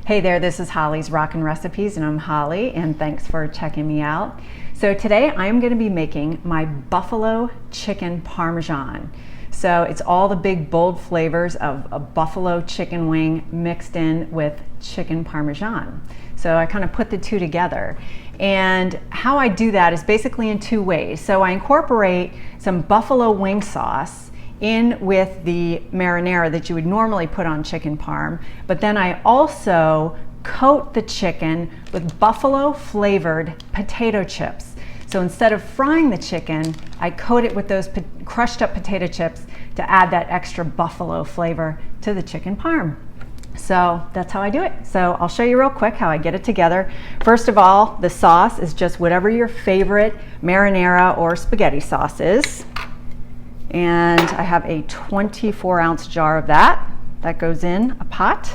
Hey there, this is Holly's Rockin' Recipes, and I'm Holly, and thanks for checking me out. So today I'm going to be making my buffalo chicken parmesan. So it's all the big bold flavors of a buffalo chicken wing mixed in with chicken parmesan. So I kind of put the two together. And how I do that is basically in two ways. So I incorporate some buffalo wing sauce in with the marinara that you would normally put on chicken parm, but then I also coat the chicken with buffalo flavored potato chips. So instead of frying the chicken, I coat it with those crushed up potato chips to add that extra buffalo flavor to the chicken parm. So that's how I do it. So I'll show you real quick how I get it together. First of all, the sauce is just whatever your favorite marinara or spaghetti sauce is. And I have a 24-ounce jar of that. That goes in a pot.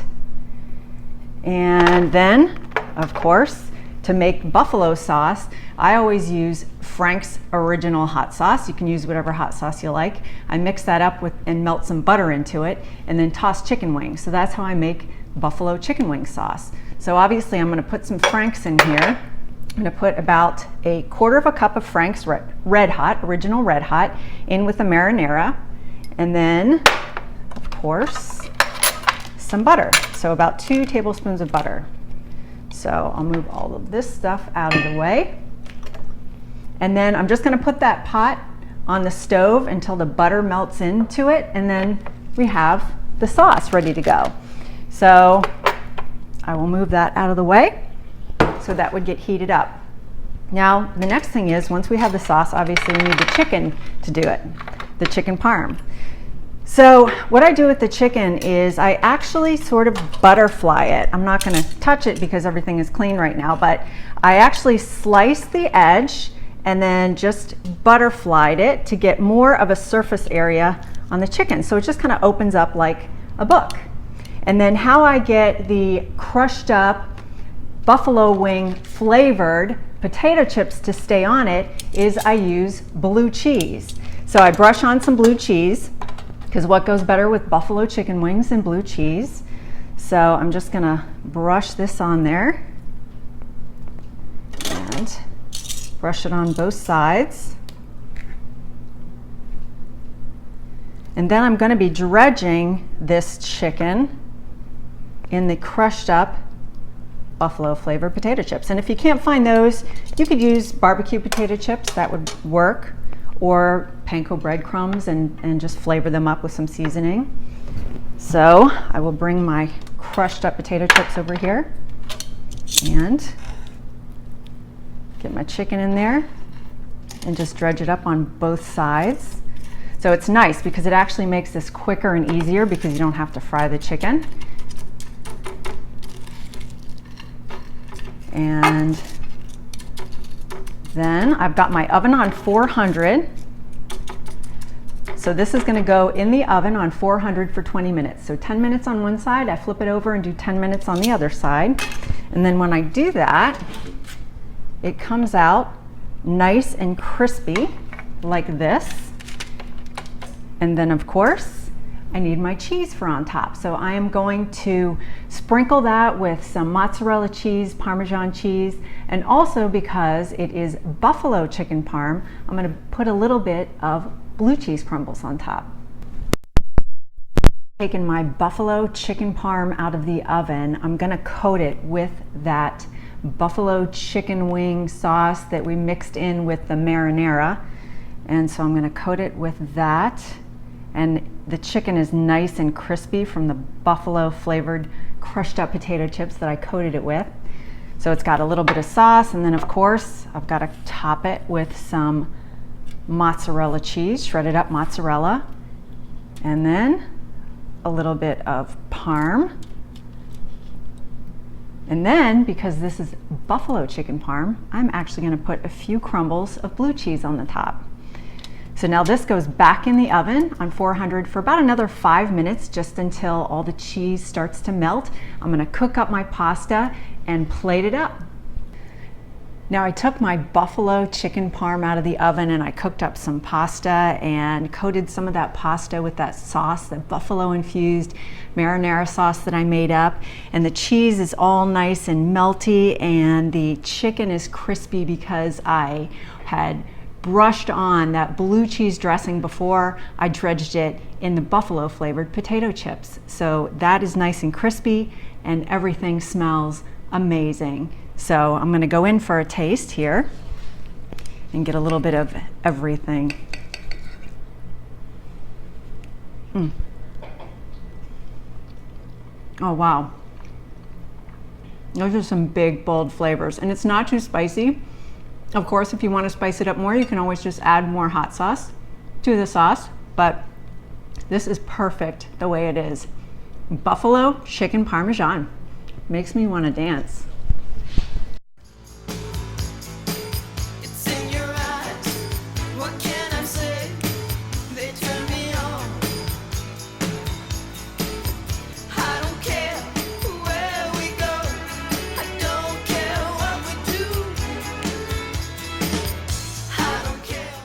And then, of course, to make buffalo sauce, I always use Frank's original hot sauce. You can use whatever hot sauce you like. I mix that up with and melt some butter into it and then toss chicken wings. So that's how I make buffalo chicken wing sauce. So obviously I'm going to put some Frank's in here. I'm going to put about a quarter of a cup of Frank's Red Hot, original Red Hot, in with the marinara. And then, of course, some butter. So about 2 tablespoons of butter. So I'll move all of this stuff out of the way. And then I'm just going to put that pot on the stove until the butter melts into it. And then we have the sauce ready to go. So I will move that out of the way. So that would get heated up. Now, the next thing is, once we have the sauce, obviously we need the chicken to do it, the chicken parm. So what I do with the chicken is I actually sort of butterfly it. I'm not going to touch it because everything is clean right now, but I actually slice the edge and then just butterflied it to get more of a surface area on the chicken. So it just kind of opens up like a book. And then how I get the crushed up buffalo wing flavored potato chips to stay on it is I use blue cheese. So I brush on some blue cheese because what goes better with buffalo chicken wings than blue cheese? So I'm just gonna brush this on there and brush it on both sides. And then I'm gonna be dredging this chicken in the crushed up buffalo flavored potato chips. And if you can't find those, you could use barbecue potato chips, that would work, or panko breadcrumbs and just flavor them up with some seasoning. So I will bring my crushed up potato chips over here and get my chicken in there and just dredge it up on both sides. So it's nice because it actually makes this quicker and easier because you don't have to fry the chicken. And then I've got my oven on 400. So this is going to go in the oven on 400 for 20 minutes. So 10 minutes on one side, I flip it over and do 10 minutes on the other side. And then when I do that, it comes out nice and crispy like this. And then of course, I need my cheese for on top. So I am going to sprinkle that with some mozzarella cheese, Parmesan cheese, and also because it is buffalo chicken parm, I'm going to put a little bit of blue cheese crumbles on top. Taking my buffalo chicken parm out of the oven, I'm going to coat it with that buffalo chicken wing sauce that we mixed in with the marinara. And so I'm going to coat it with that. And the chicken is nice and crispy from the buffalo flavored crushed up potato chips that I coated it with. So it's got a little bit of sauce, and then of course I've got to top it with some mozzarella cheese, shredded up mozzarella, and then a little bit of parm. And then, because this is buffalo chicken parm, I'm actually going to put a few crumbles of blue cheese on the top. So now this goes back in the oven on 400 for about another 5 minutes, just until all the cheese starts to melt. I'm going to cook up my pasta and plate it up. Now I took my buffalo chicken parm out of the oven and I cooked up some pasta and coated some of that pasta with that sauce, the buffalo infused marinara sauce that I made up. And the cheese is all nice and melty and the chicken is crispy because I had brushed on that blue cheese dressing before I dredged it in the buffalo flavored potato chips. So that is nice and crispy and everything smells amazing. So I'm going to go in for a taste here and get a little bit of everything. Oh wow. Those are some big, bold flavors, and it's not too spicy. Of course, if you want to spice it up more, you can always just add more hot sauce to the sauce, but this is perfect the way it is. Buffalo chicken Parmesan makes me want to dance.